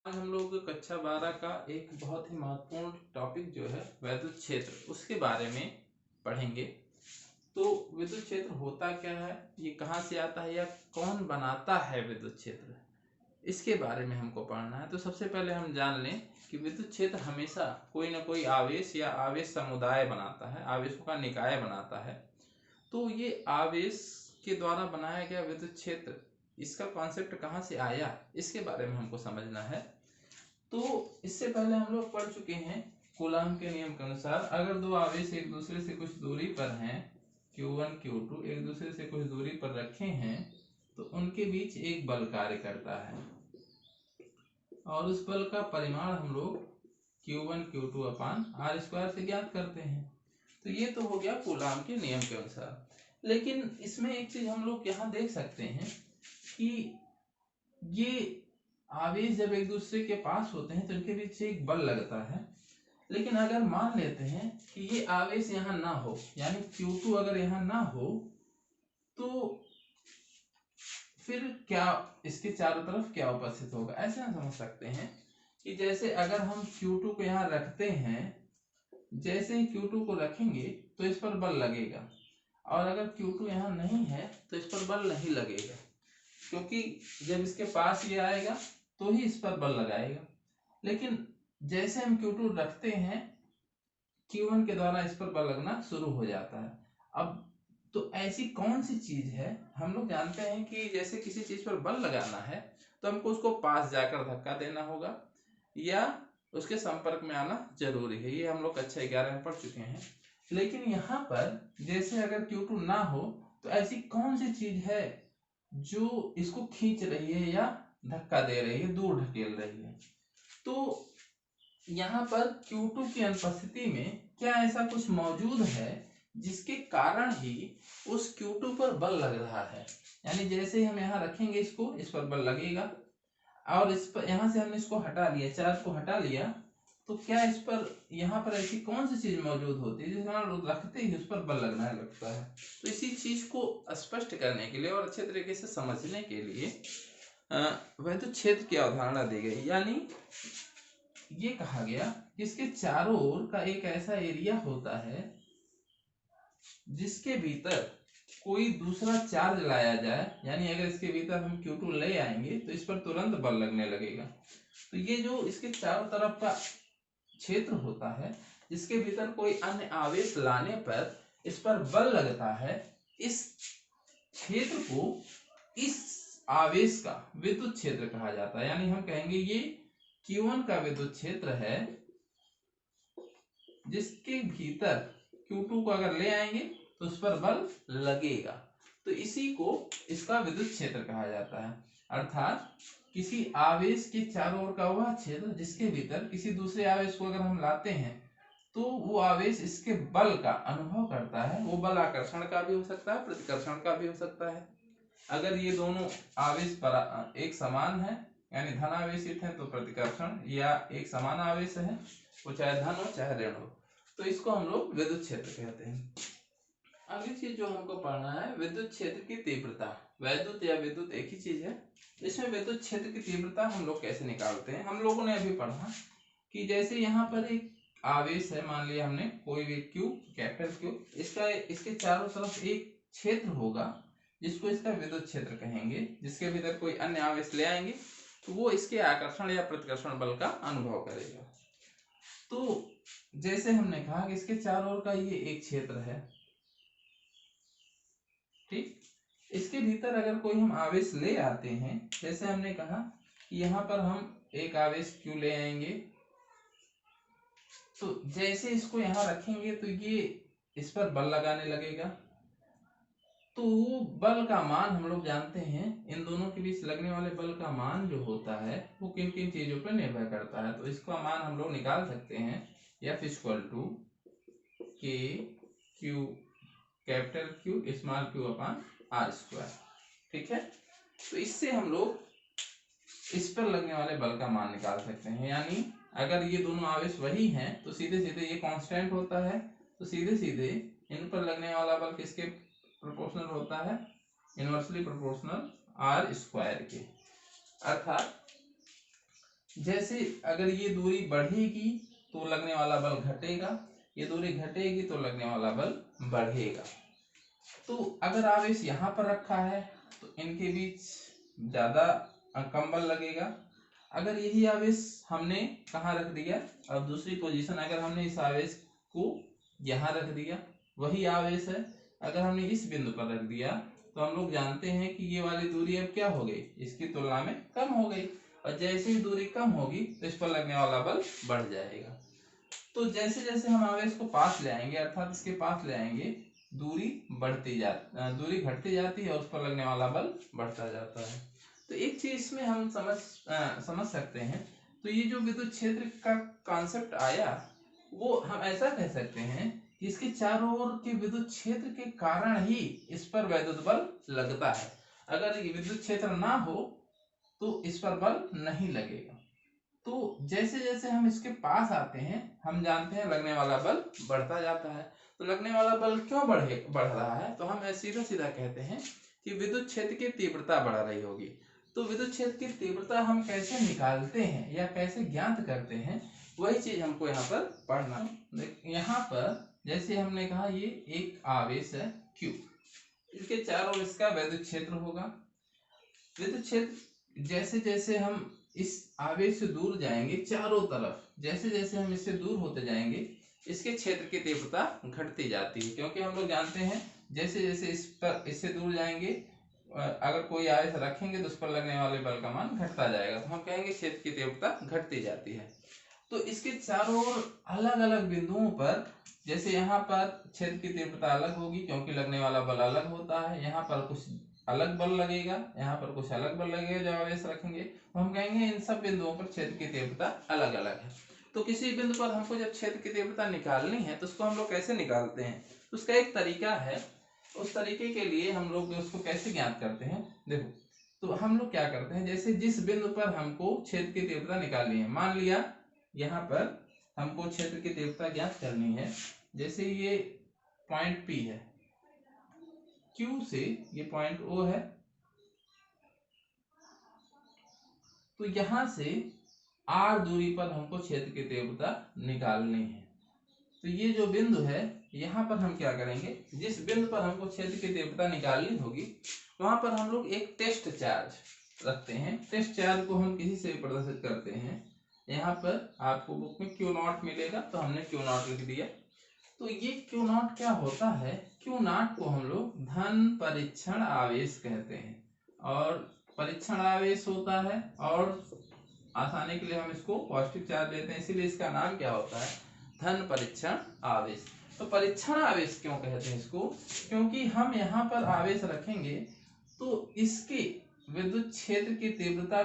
आज हम लोग कक्षा 12 का एक बहुत ही महत्वपूर्ण टॉपिक जो है विद्युत क्षेत्र उसके बारे में पढ़ेंगे। तो विद्युत क्षेत्र होता क्या है, ये कहाँ से आता है या कौन बनाता है विद्युत क्षेत्र, इसके बारे में हमको पढ़ना है। तो सबसे पहले हम जान लें कि विद्युत क्षेत्र हमेशा कोई ना कोई आवेश या आवेश समुदाय बनाता है, आवेशों का निकाय बनाता है। तो ये आवेश के द्वारा बनाया गया विद्युत क्षेत्र, इसका कॉन्सेप्ट कहाँ से आया, इसके बारे में हमको समझना है। तो इससे पहले हम लोग पढ़ चुके हैं कूलाम के नियम के अनुसार, अगर दो आवेश एक दूसरे से कुछ दूरी पर हैं, Q1 Q2 एक दूसरे से कुछ दूरी पर रखे हैं, तो उनके बीच एक बल कार्य करता है और उस बल का परिमाण हम लोग Q1 Q2 अपान R स्क्वायर से ज्ञात करते हैं। तो ये तो हो गया कूलाम के नियम के अनुसार। लेकिन इसमें एक चीज हम लोग यहाँ देख सकते हैं कि ये आवेश जब एक दूसरे के पास होते हैं तो इनके बीच एक बल लगता है। लेकिन अगर मान लेते हैं कि ये आवेश यहाँ ना हो, यानी Q2 अगर यहाँ ना हो, तो फिर क्या इसके चारों तरफ क्या उपस्थित होगा, ऐसे हम समझ सकते हैं कि जैसे अगर हम Q2 को यहाँ रखते हैं, जैसे ही Q2 को रखेंगे तो इस पर बल लगेगा, और अगर Q2 यहाँ नहीं है तो इस पर बल नहीं लगेगा, क्योंकि जब इसके पास ये आएगा तो ही इस पर बल लगाएगा। लेकिन जैसे हम Q2 रखते हैं, Q1 के द्वारा इस पर बल लगना शुरू हो जाता है। अब तो ऐसी कौन सी चीज है, हम लोग जानते हैं कि जैसे किसी चीज पर बल लगाना है तो हमको उसको पास जाकर धक्का देना होगा या उसके संपर्क में आना जरूरी है, ये हम लोग कक्षा 11 में पढ़ चुके हैं। लेकिन यहाँ पर जैसे अगर Q2 ना हो तो ऐसी कौन सी चीज है जो इसको खींच रही है या धक्का दे रही है, दूर ढकेल रही है। तो यहाँ पर Q2 की अनुपस्थिति में क्या ऐसा कुछ मौजूद है जिसके कारण ही उस Q2 पर बल लग रहा है, यानी जैसे ही हम यहाँ रखेंगे इसको, इस पर बल लगेगा, और इस पर यहाँ से हमने इसको हटा लिया, चार्ज को हटा लिया, तो क्या इस पर यहाँ पर ऐसी कौन सी चीज मौजूद होती है जिसमें हम रखते ही उस पर बल लगना लगता है। तो इसी चीज को स्पष्ट करने के लिए और अच्छे तरीके से समझने के लिए विद्युत क्षेत्र की अवधारणा दी गई, यानी ये कहा गया कि इसके चारों ओर का एक ऐसा एरिया होता है जिसके भीतर कोई दूसरा चार्ज लाया जाए, यानी अगर इसके भीतर हम Q2 ले आएंगे तो इस पर तुरंत बल लगने लगेगा। तो ये जो इसके चारों तरफ का क्षेत्र होता है जिसके भीतर कोई अन्य आवेश लाने पर इस पर बल लगता है, इस क्षेत्र को, इस आवेश का विद्युत क्षेत्र कहा जाता है। यानी हम कहेंगे ये Q1 का विद्युत क्षेत्र है जिसके भीतर Q2 को अगर ले आएंगे तो उस पर बल लगेगा। तो इसी को इसका विद्युत क्षेत्र कहा जाता है, अर्थात किसी आवेश के चारों ओर का वह क्षेत्र जिसके भीतर किसी दूसरे आवेश को अगर हम लाते हैं तो वो आवेश इसके बल का अनुभव करता है। वो बल आकर्षण का भी हो सकता है, प्रतिकर्षण का भी हो सकता है। अगर ये दोनों आवेश एक समान है, यानी धन आवेशित है, तो प्रतिकर्षण, या एक समान आवेश है, वो चाहे धन हो चाहे ऋण हो, तो इसको हम लोग विद्युत क्षेत्र कहते हैं। अगली चीज जो हमको पढ़ना है, विद्युत क्षेत्र की तीव्रता। वैद्युत या विद्युत एक ही चीज है। इसमें विद्युत क्षेत्र की तीव्रता हम लोग कैसे निकालते हैं, हम लोगों ने अभी पढ़ा कि जैसे यहाँ पर एक आवेश है, मान लिया हमने कोई भी Q, कैपिटल Q, इसका इसके चारों तरफ एक क्षेत्र होगा जिसको इसका विद्युत क्षेत्र कहेंगे, जिसके भीतर कोई अन्य आवेश ले आएंगे तो वो इसके आकर्षण या प्रतिकर्षण बल का अनुभव करेगा। तो जैसे हमने कहा कि इसके चारों ओर का ये एक क्षेत्र है, ठीक। इसके भीतर अगर कोई हम आवेश ले आते हैं, जैसे हमने कहा कि यहाँ पर हम एक आवेश Q ले आएंगे, तो जैसे इसको यहाँ रखेंगे तो ये इस पर बल लगाने लगेगा। तो वो बल का मान हम लोग जानते हैं, इन दोनों के बीच लगने वाले बल का मान जो होता है वो किन किन चीजों पर निर्भर करता है। तो इसका मान हम लोग निकाल सकते हैं, F = K Q, capital Q small q अपान R², ठीक है। तो इससे हम लोग इस पर लगने वाले बल का मान निकाल सकते हैं, यानी अगर ये दोनों आवेश वही हैं तो सीधे सीधे ये कांस्टेंट होता है, तो सीधे सीधे इन पर लगने वाला बल किसके प्रोपोर्शनल होता है, इनवर्सली प्रोपोर्शनल R² के। अर्थात जैसे अगर ये दूरी बढ़ेगी तो लगने वाला बल घटेगा, ये दूरी घटेगी तो लगने वाला बल बढ़ेगा। तो अगर आवेश यहाँ पर रखा है तो इनके बीच ज्यादा कम बल लगेगा। अगर यही आवेश हमने कहाँ रख दिया, अब दूसरी पोजीशन, अगर हमने इस आवेश को यहाँ रख दिया, वही आवेश है, अगर हमने इस बिंदु पर रख दिया तो हम लोग जानते हैं कि ये वाली दूरी अब क्या हो गई, इसकी तुलना में कम हो गई, और जैसे ही दूरी कम होगी तो इस पर लगने वाला बल बढ़ जाएगा। तो जैसे जैसे हम आवेश को पास ले आएंगे, अर्थात इसके पास ले आएंगे, दूरी दूरी घटती जाती है और उस पर लगने वाला बल बढ़ता जाता है। तो एक चीज इसमें हम समझ सकते हैं, तो ये जो विद्युत क्षेत्र का कॉन्सेप्ट आया, वो हम ऐसा कह सकते हैं कि इसके चारों ओर के विद्युत क्षेत्र के कारण ही इस पर वैद्युत बल लगता है। अगर ये विद्युत क्षेत्र ना हो तो इस पर बल नहीं लगेगा। तो जैसे जैसे हम इसके पास आते हैं हम जानते हैं लगने वाला बल बढ़ता जाता है। तो लगने वाला बल क्यों बढ़ रहा है, तो हम सीधा सीधा कहते हैं कि विद्युत क्षेत्र की तीव्रता बढ़ रही होगी। तो विद्युत क्षेत्र की तीव्रता हम कैसे निकालते हैं या कैसे ज्ञात करते हैं, वही चीज हमको यहाँ पर पढ़ना। यहाँ पर जैसे हमने कहा ये एक आवेश है Q, इसके चारों इसका विद्युत क्षेत्र होगा। विद्युत क्षेत्र जैसे जैसे हम इस आवेश से दूर जाएंगे, चारों तरफ जैसे जैसे हम इससे दूर होते जाएंगे इसके क्षेत्र की तीव्रता घटती जाती है, क्योंकि हम लोग जानते हैं जैसे जैसे इससे दूर जाएंगे, अगर कोई आवेश रखेंगे तो उस पर लगने वाले बल का मान घटता जाएगा, तो हम कहेंगे क्षेत्र की तीव्रता घटती जाती है। तो इसके चारों ओर अलग अलग बिंदुओं पर, जैसे यहाँ पर क्षेत्र की तीव्रता अलग होगी क्योंकि लगने वाला बल अलग होता है, यहाँ पर कुछ अलग बल लगेगा, यहाँ पर कुछ अलग बल लगेगा जब आवेश रखेंगे, तो हम कहेंगे इन सब बिंदुओं पर क्षेत्र की तीव्रता अलग अलग है। तो किसी बिंदु पर हमको जब क्षेत्र की तीव्रता निकालनी है तो उसको हम लोग कैसे निकालते हैं, उसका एक तरीका है। उस तरीके के लिए हम लोग उसको कैसे ज्ञात करते हैं, देखो, तो हम लोग क्या करते हैं, जैसे जिस बिंदु पर हमको क्षेत्र की तीव्रता निकालनी है, मान लिया यहाँ पर हमको क्षेत्र की तीव्रता ज्ञात करनी है, जैसे ये पॉइंट P है, Q से ये पॉइंट O है, तो यहां से R दूरी पर हमको क्षेत्र की तीव्रता निकालनी है। तो ये जो बिंदु है यहाँ पर हम क्या करेंगे, जिस बिंदु पर हमको क्षेत्र की तीव्रता निकालनी होगी वहां पर हम लोग एक टेस्ट चार्ज रखते हैं। टेस्ट चार्ज को हम किसी से भी प्रदर्शित करते हैं, यहाँ पर आपको बुक में Q0 मिलेगा, तो हमने Q0 लिख दिया। तो ये Q0 क्या होता है, Q0 को हम लोग धन परीक्षण आवेश कहते हैं, और परीक्षण आवेश होता है, और आसानी के लिए हम इसको पॉजिटिव चार्ज लेते हैं, इसीलिए इसका नाम क्या होता है, धन परीक्षण आवेश। तो परीक्षण आवेश क्यों कहते हैं इसको, क्योंकि हम यहाँ पर आवेश रखेंगे तो इसके विद्युत क्षेत्र की तीव्रता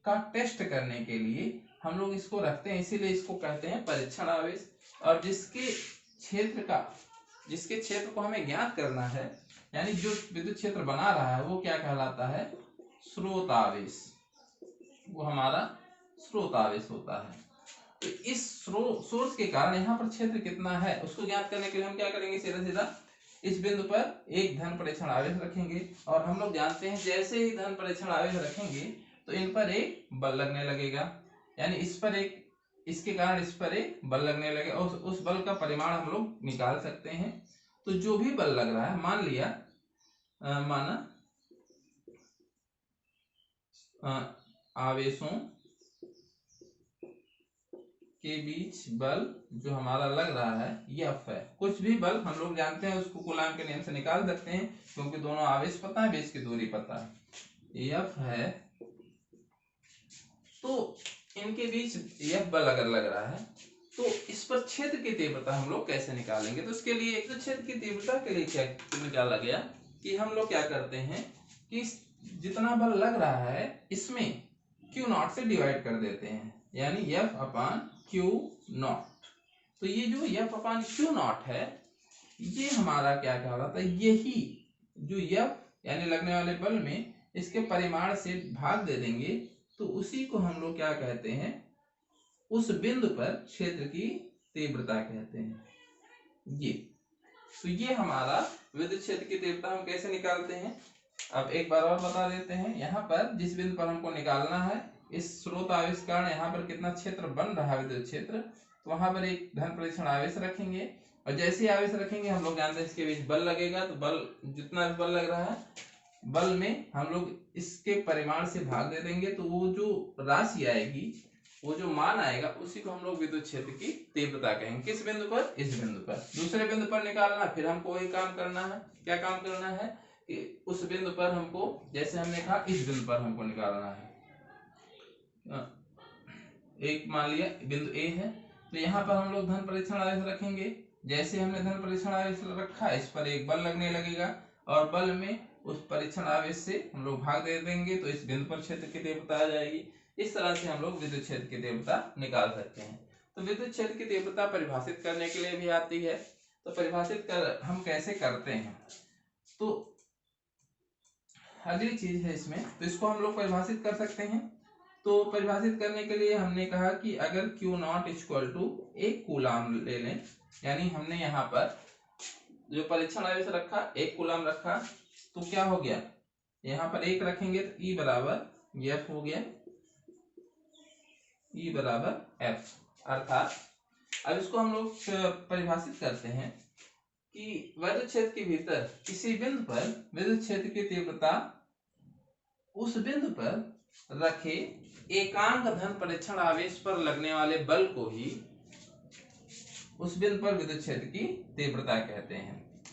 का टेस्ट करने के लिए हम लोग इसको रखते हैं, इसीलिए इसको कहते हैं परीक्षण आवेश। और जिसके क्षेत्र को हमें ज्ञात करना है, यानी जो विद्युत क्षेत्र बना रहा है वो क्या कहलाता है, स्रोत आवेश, वो हमारा स्रोत आवेश होता है। तो इस सोर्स के कारण यहाँ पर क्षेत्र कितना है उसको ज्ञात करने के लिए हम क्या करेंगे, सीधा सीधा इस बिंदु पर एक धन परीक्षण आवेश रखेंगे, और हम लोग जानते हैं जैसे ही धन परीक्षण आवेश रखेंगे तो इन पर एक बल लगने लगेगा, यानी इस पर एक, इसके कारण इस पर एक बल लगने लगेगा, और उस बल का परिमाण हम लोग निकाल सकते हैं। तो जो भी बल लग रहा है, मान लिया माना आवेशों के बीच बल जो हमारा लग रहा है F है, कुछ भी बल हम लोग जानते हैं उसको कूलाम के नियम से निकाल सकते हैं, क्योंकि दोनों आवेश पता है, बीच की दूरी पता है, F है। तो इनके बीच F बल अगर लग रहा है तो इस पर क्षेत्र की तीव्रता हम लोग कैसे निकालेंगे, तो उसके लिए एक तो क्षेत्र की तीव्रता के लिए क्या निकाला गया कि हम लोग क्या करते हैं कि जितना बल लग रहा है इसमें Q0 से डिवाइड कर देते हैं, यानी F अपान Q0। तो ये जो F अपान Q0 है ये हमारा क्या कहलाता है, यही जो F यानी लगने वाले बल में इसके परिमाण से भाग दे देंगे, तो उसी को हम लोग क्या कहते हैं, उस बिंदु पर क्षेत्र की तीव्रता कहते हैं ये। तो ये हमारा विद्युत क्षेत्र की तीव्रता हम कैसे निकालते हैं, अब एक बार और बता देते हैं। यहाँ पर जिस बिंदु पर हमको निकालना है इस स्रोत आवेश के कारण यहाँ पर कितना क्षेत्र बन रहा है विद्युत क्षेत्र, तो वहां पर एक धन परीक्षण आवेश रखेंगे और जैसे ही आवेश रखेंगे हम लोग जानते हैं इसके बीच बल लगेगा, तो बल जितना भी बल लग रहा है बल में हम लोग इसके परिमाण से भाग दे देंगे, तो वो जो राशि आएगी, वो जो मान आएगा उसी को हम लोग विद्युत क्षेत्र की तीव्रता कहेंगे। किस बिंदु पर? इस बिंदु पर। दूसरे बिंदु पर निकालना, फिर हमको वही काम करना है। क्या काम करना है कि उस बिंदु पर हमको, जैसे हमने कहा इस बिंदु पर हमको निकालना है। एक मान लिया बिंदु ए है, तो यहाँ पर हम लोग धन परीक्षण आवेश रखेंगे। जैसे हमने धन परीक्षण आवेश रखा, इस पर एक बल लगने लगेगा और बल में उस परीक्षण आवेश से हम लोग भाग दे देंगे, तो इस बिंदु पर क्षेत्र की तीव्रता आ जाएगी। इस तरह से हम लोग विद्युत क्षेत्र की तीव्रता निकाल सकते हैं। तो विद्युत क्षेत्र की तीव्रता परिभाषित करने के लिए भी आती है, तो परिभाषित कर हम कैसे करते हैं, तो अगली चीज है इसमें, तो इसको हम लोग परिभाषित कर सकते हैं। तो परिभाषित करने के लिए हमने कहा कि अगर Q not equal to 1 coulomb ले लें, यानी हमने यहाँ पर जो परीक्षण आवेश रखा 1 कूलाम रखा, तो क्या हो गया, यहाँ पर 1 रखेंगे तो E बराबर F हो गया, E बराबर F। अर्थात अब इसको हम लोग परिभाषित करते हैं कि विद्युत क्षेत्र के भीतर किसी बिंदु पर विद्युत क्षेत्र की तीव्रता उस बिंदु पर रखे एकांक धन परीक्षण आवेश पर लगने वाले बल को ही उस बिंदु पर विद्युत क्षेत्र की तीव्रता कहते हैं।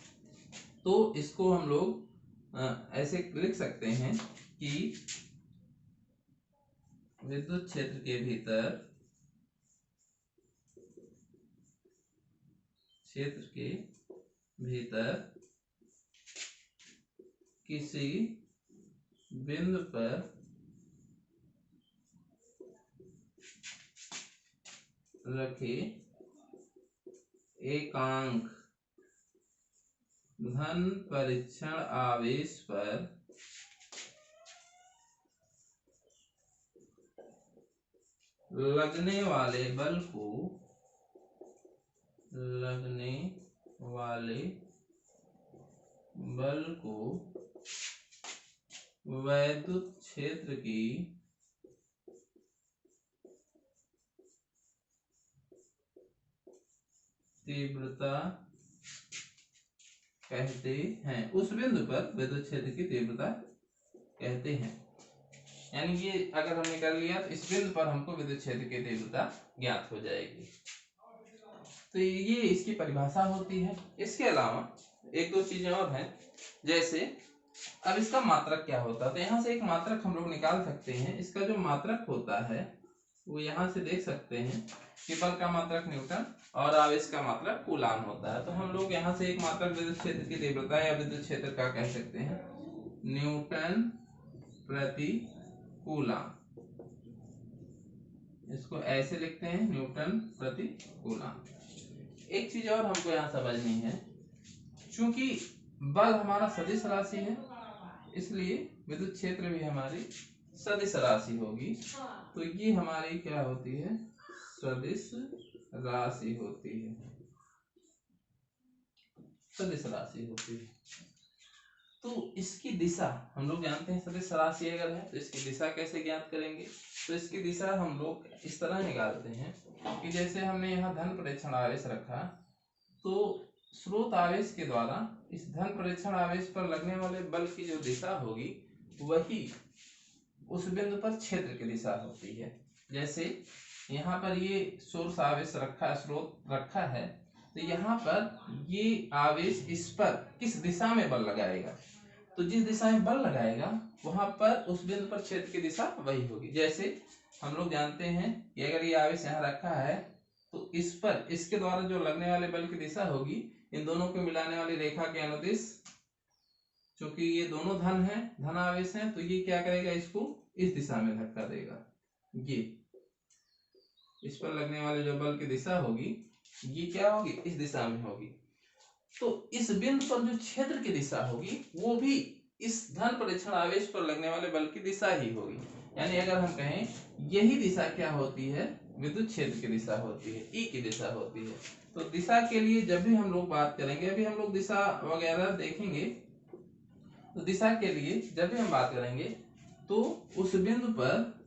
तो इसको हम लोग ऐसे लिख सकते हैं कि विद्युत क्षेत्र के भीतर किसी बिंदु पर रखे एकांक धन परीक्षण आवेश पर लगने वाले बल को विद्युत क्षेत्र की तीव्रता कहते हैं। उस बिंदु पर विद्युत क्षेत्र की तीव्रता कहते हैं। यानी ये अगर हमने कर लिया तो इस बिंदु पर हमको विद्युत क्षेत्र की तीव्रता ज्ञात हो जाएगी। तो ये इसकी परिभाषा होती है। इसके अलावा एक दो चीजें और हैं, जैसे अब इसका मात्रक क्या होता है, तो यहाँ से एक मात्रक हम लोग निकाल सकते हैं। इसका जो मात्रक होता है वो यहाँ से देख सकते हैं कि बल का मात्रक न्यूटन और आवेश का मात्रक कूलाम होता है। तो हम लोग यहाँ से एक मात्रक विद्युत क्षेत्र की तीव्रता या विद्युत क्षेत्र का कह सकते हैं न्यूटन प्रति कूलाम। इसको ऐसे लिखते हैं न्यूटन प्रति कूलाम। एक चीज और हमको यहाँ समझनी है, चूंकि बल हमारा सदिश राशि है, इसलिए विद्युत क्षेत्र भी हमारी सदिश राशि होगी। तो ये हमारी क्या होती है, सदिश राशि होती है, सदिश राशि होती है। तो इसकी दिशा हम लोग जानते हैं, सदिश राशि अगर है तो इसकी दिशा कैसे ज्ञात करेंगे, तो इसकी दिशा हम लोग इस तरह निकालते हैं कि जैसे हमने यहाँ धन परीक्षण आवेश रखा, तो स्रोत आवेश के द्वारा इस धन परीक्षण आवेश पर लगने वाले बल की जो दिशा होगी वही उस बिंदु पर क्षेत्र की दिशा होती है। जैसे यहाँ पर ये सोर्स आवेश रखा, स्रोत रखा है, तो यहाँ पर ये आवेश इस पर किस दिशा में बल लगाएगा, तो जिस दिशा में बल लगाएगा वहां पर उस बिंदु पर क्षेत्र की दिशा वही होगी। जैसे हम लोग जानते हैं कि अगर ये आवेश यहाँ रखा है तो इस पर इसके द्वारा जो लगने वाले बल की दिशा होगी, इन दोनों को मिलाने वाली रेखा के अनुदिश, क्योंकि ये दोनों धन है, धन आवेश है, तो ये क्या करेगा, इसको इस दिशा में धक्का देगा। ये इस पर लगने वाले जो बल की दिशा होगी ये क्या होगी, इस दिशा में होगी। तो इस बिंदु पर जो क्षेत्र की दिशा होगी वो भी इस धन परीक्षण आवेश पर लगने वाले बल की दिशा ही होगी। यानी अगर हम कहें यही दिशा क्या होती है, विद्युत क्षेत्र की दिशा होती है, ई की दिशा होती है। तो दिशा के लिए जब भी हम लोग बात करेंगे, अभी हम लोग दिशा वगैरह देखेंगे, तो दिशा के लिए जब भी हम बात करेंगे तो उस बिंदु पर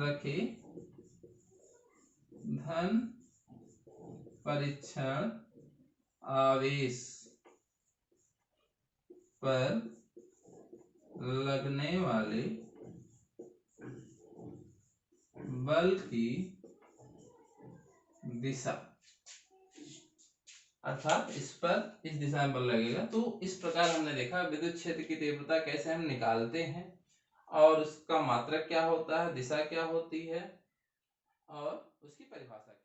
रखे धन परीक्षण आवेश पर लगने वाले बल की दिशा, अर्थात इस दिशा में बल लगेगा। तो इस प्रकार हमने देखा विद्युत क्षेत्र की तीव्रता कैसे हम निकालते हैं और उसका मात्रक क्या होता है, दिशा क्या होती है और उसकी परिभाषा।